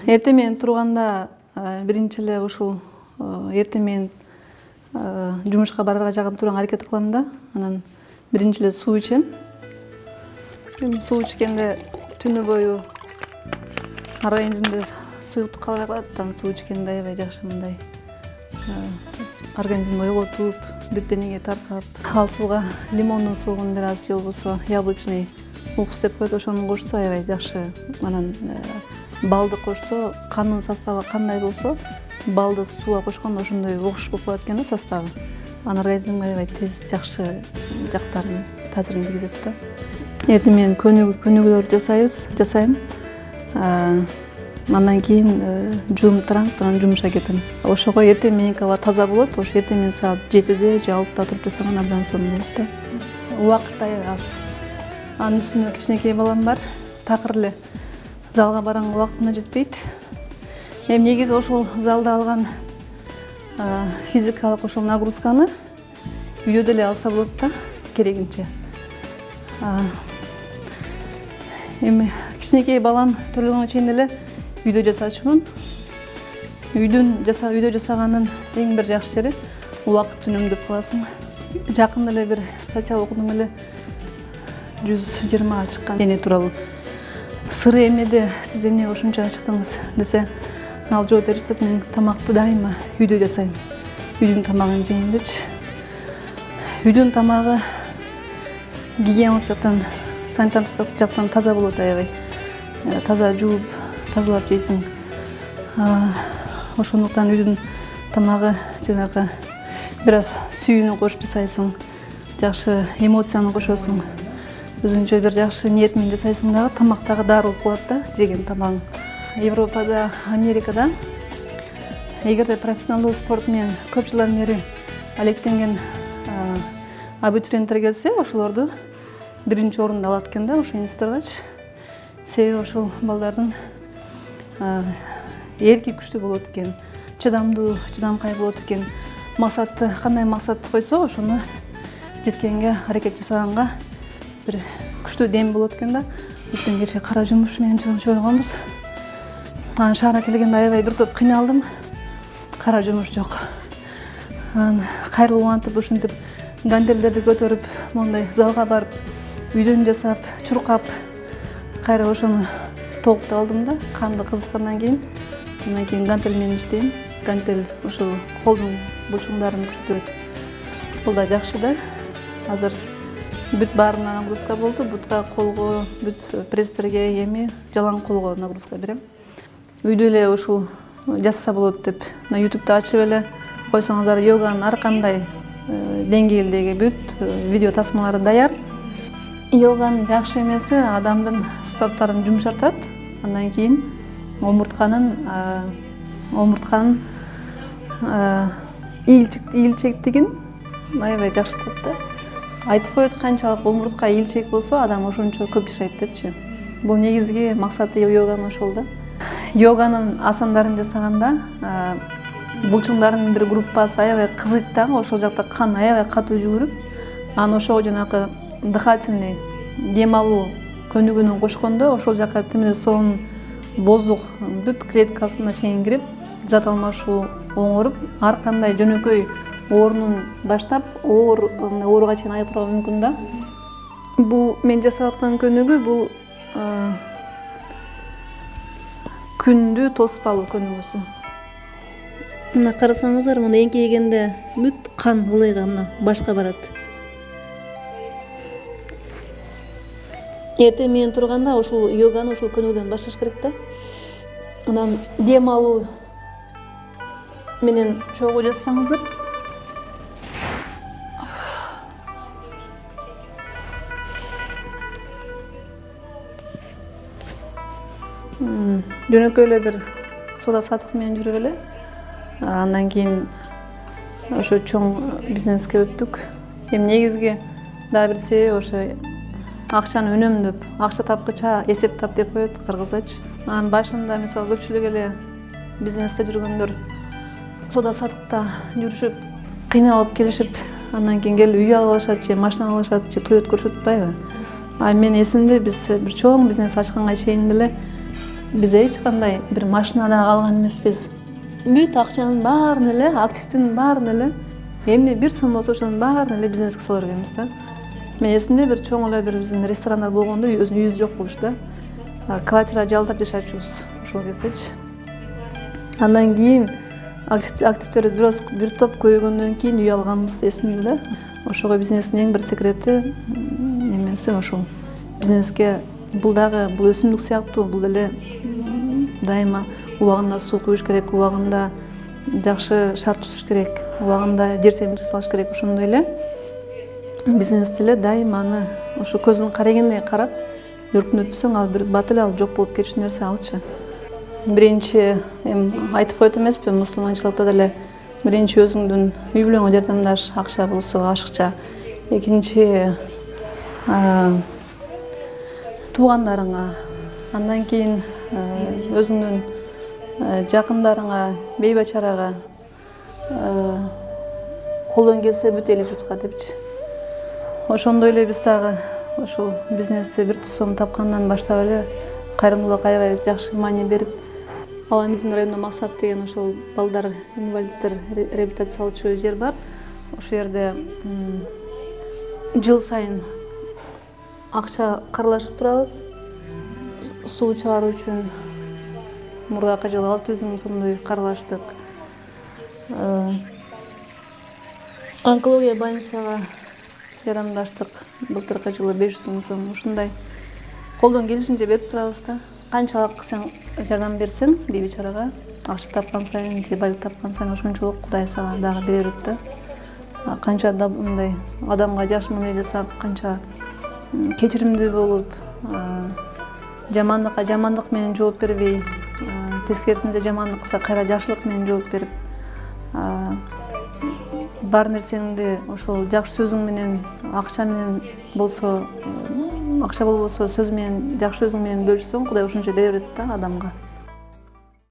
Эртең менен турганда биринчи эле ушул эртең менен жумушка барарга жакын турган аракет кылам да. Анан биринчи эле суу ичем. Суу ичкенде түнү бою организмде суюктук калбай калат. Суу ичкенде аябай жакшы мындай организмди ойготуп, бүт денеге таркап, ал сууга лимондун суун бир аз же болбосо яблочный уксус деп коет, ошону кошсо аябай жакшы. Анан балды кошсо, кандын составы кандай болсо, балды сууга кошкондо ошондой окшош болуп калат экен да составы. Анан организмге аябай тез жакшы жактарын, таасирин тийгизет да. Эртең менен көнүгүүлөрдү жасайм. Андан кийин жуумтуранып, анан жумушка кетем. Ошого эртең мененки аба таза болот. Ошо эртең менен саат 7-де же 6-да туруп жасаган абдан сонун болот да. Убакыт аябай аз. Анын үстүнө кичинекей балам бар. Такыр эле залга барганга убактына жетпейт. Эми негизи ошол залда алган физикалык ошол нагрузканы үйдө деле алса болот да, керегинче. Эми кичинекей балам төрөлгөнгө чейин эле үйдө жасачумун. Үйдө жасаганын эң бир жакшы жери убакыт үнөмдөп каласың. Жакында эле бир статья окудум эле, 120 чыккан дене тууралуу. Сыры эмеде сиз эмне ушунча чыктыңыз десе, ал жооп берет, мен тамакты дайыма үйдө жасайм. Үйдүн тамагын жейм депчи. Үйдүн тамагы гигиеналык жактан, санитардык жактан таза болот аябай. Таза жууп, тазалап жейсиң. Ошондуктан үйдүн тамагы жанагы бир аз сүйүүнү кошуп жасайсың, жакшы эмоцияны кошосуң. Өзүнчө бир жакшы ниет менен жасайсың дагы, тамак дагы дары болуп калат да, жеген тамагың. Европада, Америкада эгерде профессионалдуу спорт менен көп жылдан бери алектенген абитуриенттер келсе, ошолорду биринчи орунду алат экен да, ошол институттаргачы. Себеби ошол балдардын эрки күчтүү болот экен, чыдамдуу, чыдамкай болот экен. Максатты, кандай максатты койсо, ошону жеткенге аракет жасаганга бир күчтүү дем болот экен да. Бүттөн кече кара жумуш менен чогулганбыз. Анан шаарга келгенде аябай бир топ кыйналдым. Кара жумуш жок. Анан кайрылып улантып, ушинтип гантелдерди көтөрүп, мондай залга барып, үйдөн жасап, чуркап, кайра ошону толуктап алдым да, канды кызыткандан кийин. Андан кийин гантель менен иштейм. Гантель ошол колдун булчуңдарын күчөтөт. Бул да жакшы да. Азыр бүт баарына нагрузка болду, бутка, колго, бүт пресстерге, эми жалаң колго нагрузка берем. Үйдө эле ушул жазса болот деп, YouTube'да ачып эле койсоңуздар, йоганын ар кандай деңгээлдеги бүт видео тасмалары даяр. Йоганын жакшы эмеси адамдын суставтарын жумшартат. Андан кийин омуртканын ийилчектигин аябай жакшыртат да. Айтып коет, канчалык омуртка ийилчек болсо, адам ошончо көп жашайт депчи. Бул негизги максаты йоганын ошол да. Йоганын асандарын жасаганда булчуңдардын бир группасы аябай кызыйт дагы, ошол жакта кан аябай катуу жүгүрүп, анан ошого жанагы дыхательный дем алуу көнүгүүнү кошкондо, ошол жака тимде сонун боздук бүт клеткасына чейин кирип, зат алмашуу оңоруп, ар кандай жөнөкөй оорунун баштап, ооруга чейин айыктырууга мүмкүн да. Бул мен жасап аткан көнүгүү, бул күндү тоспалуу көнүгүүсү. Мына карасаңыздар, мына эңкейгенде бүт кан ылыйга мына башка барат. Эртең менен турганда ошол йоганы ошол көнүгүүдөн башташ керек да. Анан дем алуу менен чогуу жасасаңыздар, жөнөкөй эле бир сода сатык менен жүрүп эле, андан кийин ошо чоң бизнеске өттүк. Эми негизги дагы бир себеби ошо акчаны үнөмдөп, акча тапкыча эсеп тап деп коет кыргызча. Анан башында мисалы көпчүлүк эле бизнесте жүргөндөр сода сатыкта жүрүшүп, кыйналып келишип, андан кийин келип үй алып алышат же машина алып алышат же той өткөрүшүп атпайбы. Мен эсимде биз бир чоң бизнес ачканга чейин деле биз эч кандай бир машинада калган эмеспиз. Бүт акчанын баарын эле, активдин баарын эле, эмне бир сом болсо ошонун баарын эле бизнеске сала бергенбиз да. Мен эсимде бир чоң эле бир биздин ресторандар болгондо өзүнүн үйүбүз жок болчу да. Квартира жалдап жашачубуз ошол кездечи. Андан кийин активдерибиз бир топ көбөйгөндөн кийин үй алганбыз эсимде эле. Ошого бизнестин эң бир секрети эмеси ошол. Бизнеске бул өсүмдүк сыяктуу, бул деле дайыма убагында суу куюш керек, убагында жакшы шарт тутуш керек, убагында жер семирчи салыш керек. Ошондой эле бизнести эле дайыма аны ошо көзүн карегендей карап, өркүнөтпөсөң ал бир бат эле ал жок болуп кетчү нерсе алчы. Биринчи айтып коет эмеспи, мусулманчылыкта деле биринчи өзүңдүн үй бүлөңө жардамдаш, акча болсо ашыкча. Экинчи туугандарыңа, андан кийин өзүңдүн жакындарыңа, бейбачарага, колдон келсе бүт эл журтка депчи. Ошондой эле биз дагы ошол бизнести бир сом тапкандан баштап эле кайрымдуулукка аябай жакшы маани берип, Аламиздин районунда Максат деген ошол балдар, инвалидтер реабилитациялоочу жер бар. Ошол жерде жыл сайын акча каралашып турабыз. Суу чыгаруу үчүн мурдакы жылы 600 000 сомдой каралаштык. Онкология больницага жардамдаштык. Былтыркы жылы 500 000 сом. Ушундай колдон келишинче берип турабыз да. Канчалык сен жардам берсең бейбичарага, акча тапкан сайын, же байлык тапкан сайын ошончолук Кудай сага дагы бере берет да. Канча да мындай адамга жакшы мамиле жасап, канча кечиримдүү болуп, жамандыкка жамандык менен жооп бербей, тескерисинче жамандык кылса кайра жакшылык менен жооп берип, бар нерсеңди ошол жакшы сөзүң менен, акча менен болсо, акча болбосо сөз менен, жакшы сөзүң менен бөлүшсөң, Кудай ошончо бере берет да адамга.